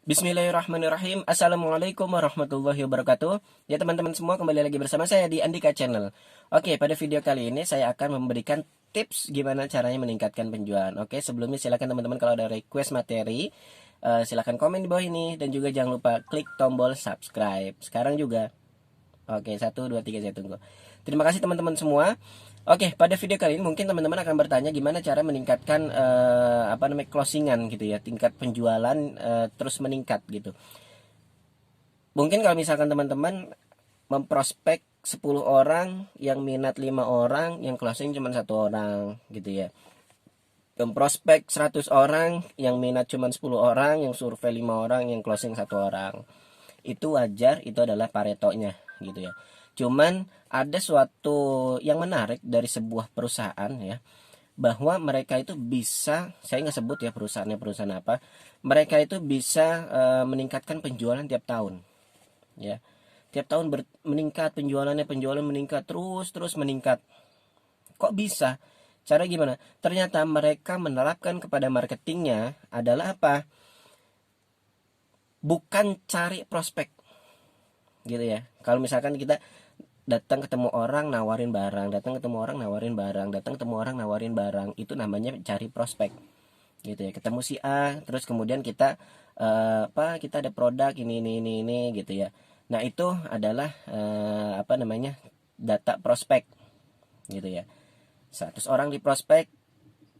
Bismillahirrahmanirrahim. Assalamualaikum warahmatullahi wabarakatuh. Ya teman-teman semua, kembali lagi bersama saya di Andika Channel. Oke, pada video kali ini saya akan memberikan tips gimana caranya meningkatkan penjualan. Oke, sebelumnya silakan teman-teman kalau ada request materi, silakan komen di bawah ini. Dan juga jangan lupa klik tombol subscribe. Sekarang juga. Oke, satu, dua, tiga, saya tunggu. Terima kasih teman-teman semua. Oke, pada video kali ini mungkin teman-teman akan bertanya gimana cara meningkatkan closingan gitu ya, tingkat penjualan terus meningkat gitu. Mungkin kalau misalkan teman-teman memprospek 10 orang, yang minat 5 orang, yang closing cuma 1 orang gitu ya. Memprospek 100 orang, yang minat cuma 10 orang, yang survei 5 orang, yang closing 1 orang. Itu wajar, itu adalah paretonya gitu ya. Cuman ada suatu yang menarik dari sebuah perusahaan ya, bahwa mereka itu bisa, saya nggak sebut ya perusahaannya perusahaan apa, mereka itu bisa meningkatkan penjualan tiap tahun ya. Tiap tahun meningkat penjualannya, penjualan meningkat terus meningkat. Kok bisa? Cara gimana? Ternyata mereka menerapkan kepada marketingnya adalah apa? Bukan cari prospek gitu ya. Kalau misalkan kita datang ketemu orang nawarin barang, datang ketemu orang nawarin barang, datang ketemu orang nawarin barang, itu namanya cari prospek gitu ya. Ketemu si A, terus kemudian kita kita ada produk ini gitu ya. Nah itu adalah data prospek gitu ya. 100 orang di prospek,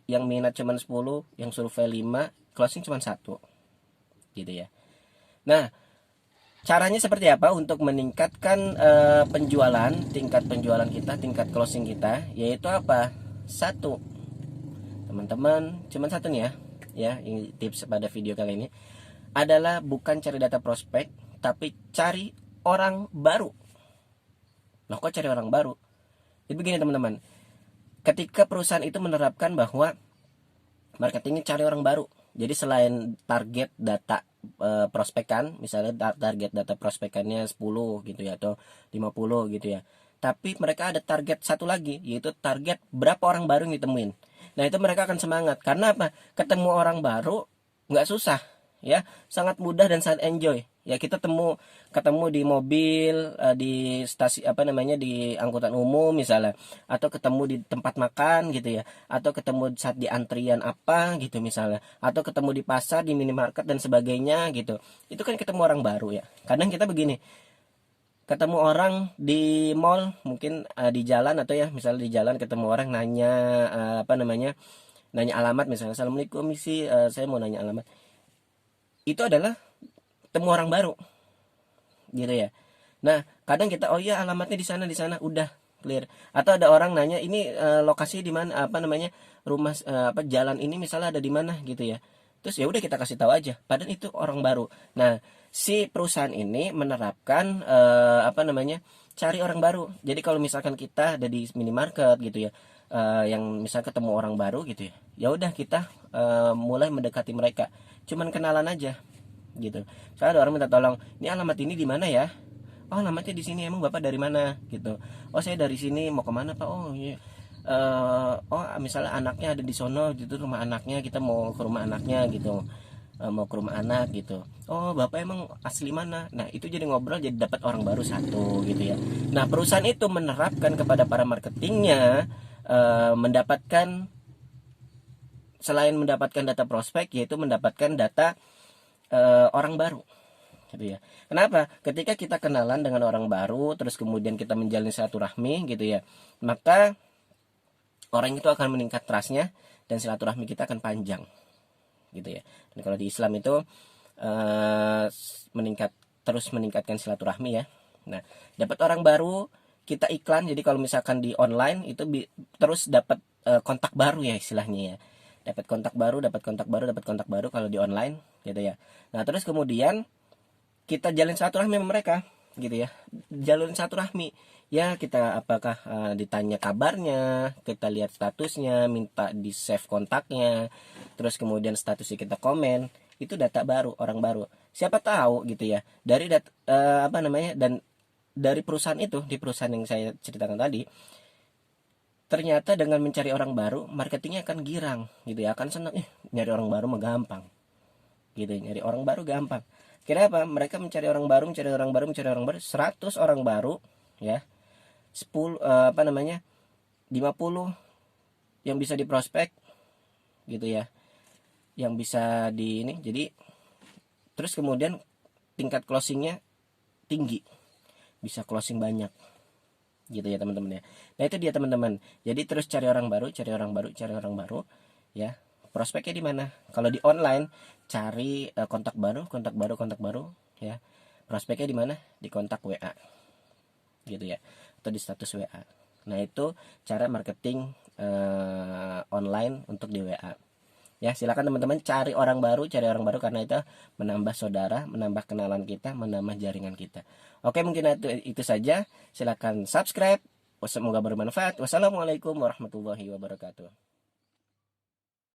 yang minat cuma 10, yang survei 5, closing cuma 1 gitu ya. Nah, caranya seperti apa untuk meningkatkan penjualan, tingkat penjualan kita, tingkat closing kita? Yaitu apa? Satu, teman-teman, cuman satu nih ya, ini tips pada video kali ini adalah bukan cari data prospek, tapi cari orang baru. Nah, kok cari orang baru? Jadi begini teman-teman, ketika perusahaan itu menerapkan bahwa marketingnya cari orang baru, jadi selain target data prospekan, misalnya target data prospekannya 10 gitu ya, atau 50 gitu ya, tapi mereka ada target satu lagi, yaitu target berapa orang baru yang ditemuin. Nah itu mereka akan semangat, karena apa? Ketemu orang baru nggak susah ya, sangat mudah dan sangat enjoy ya. Kita ketemu di mobil, di stasi di angkutan umum misalnya, atau ketemu di tempat makan gitu ya, atau ketemu saat di antrian apa gitu misalnya, atau ketemu di pasar, di minimarket dan sebagainya gitu. Itu kan ketemu orang baru ya. Kadang kita begini, ketemu orang di mall mungkin, di jalan, atau ya misalnya di jalan ketemu orang nanya, nanya alamat misalnya, assalamualaikum misi, saya mau nanya alamat. Itu adalah temu orang baru gitu ya. Nah kadang kita, oh iya alamatnya di sana udah clear. Atau ada orang nanya, ini lokasi di mana, rumah, jalan ini misalnya ada di mana gitu ya. Terus ya udah kita kasih tahu aja, padahal itu orang baru. Nah si perusahaan ini menerapkan cari orang baru. Jadi kalau misalkan kita ada di minimarket gitu ya, yang misal ketemu orang baru gitu ya, ya udah kita mulai mendekati mereka, cuman kenalan aja gitu. Saya ada orang minta tolong, ini alamat ini di mana ya? Oh alamatnya di sini, emang bapak dari mana gitu? Oh saya dari sini, mau kemana pak? Oh iya. Oh misalnya anaknya ada di sono gitu, rumah anaknya, kita mau ke rumah anaknya gitu. Mau ke rumah anak gitu. Oh bapak emang asli mana? Nah itu jadi ngobrol, jadi dapat orang baru satu gitu ya. Nah perusahaan itu menerapkan kepada para marketingnya, mendapatkan, selain mendapatkan data prospek, yaitu mendapatkan data orang baru gitu ya. Kenapa? Ketika kita kenalan dengan orang baru, terus kemudian kita menjalin silaturahmi gitu ya, maka orang itu akan meningkat trustnya, dan silaturahmi kita akan panjang gitu ya. Dan kalau di Islam itu eh, meningkatkan silaturahmi ya. Nah dapat orang baru, kita iklan, jadi kalau misalkan di online itu terus dapat kontak baru ya istilahnya ya, dapat kontak baru, dapat kontak baru, dapat kontak baru kalau di online gitu ya. Nah terus kemudian kita jalin silaturahmi sama mereka gitu ya. Jalin silaturahmi ya, kita apakah ditanya kabarnya, kita lihat statusnya, minta di save kontaknya, terus kemudian statusnya kita komen. Itu data baru, orang baru, siapa tahu gitu ya, dari dan dari perusahaan itu, di perusahaan yang saya ceritakan tadi, ternyata dengan mencari orang baru, marketingnya akan girang gitu ya, akan senang, nyari orang baru mah gampang gitu. Nyari orang baru gampang. Kira apa? Mereka mencari orang baru, mencari orang baru, mencari orang baru, 100 orang baru ya. 10 50 yang bisa diprospek gitu ya. Yang bisa di ini. Jadi terus kemudian tingkat closingnya tinggi. Bisa closing banyak. Gitu ya teman-teman ya. Nah, itu dia teman-teman. Jadi terus cari orang baru, cari orang baru, cari orang baru ya. Prospeknya di mana? Kalau di online cari kontak baru, kontak baru, kontak baru ya. Prospeknya di mana? Di kontak WA. Gitu ya. Atau di status WA. Nah, itu cara marketing online untuk di WA. Ya, silakan teman-teman cari orang baru karena itu menambah saudara, menambah kenalan kita, menambah jaringan kita. Oke, mungkin itu saja. Silakan subscribe. Semoga bermanfaat. Wassalamualaikum warahmatullahi wabarakatuh.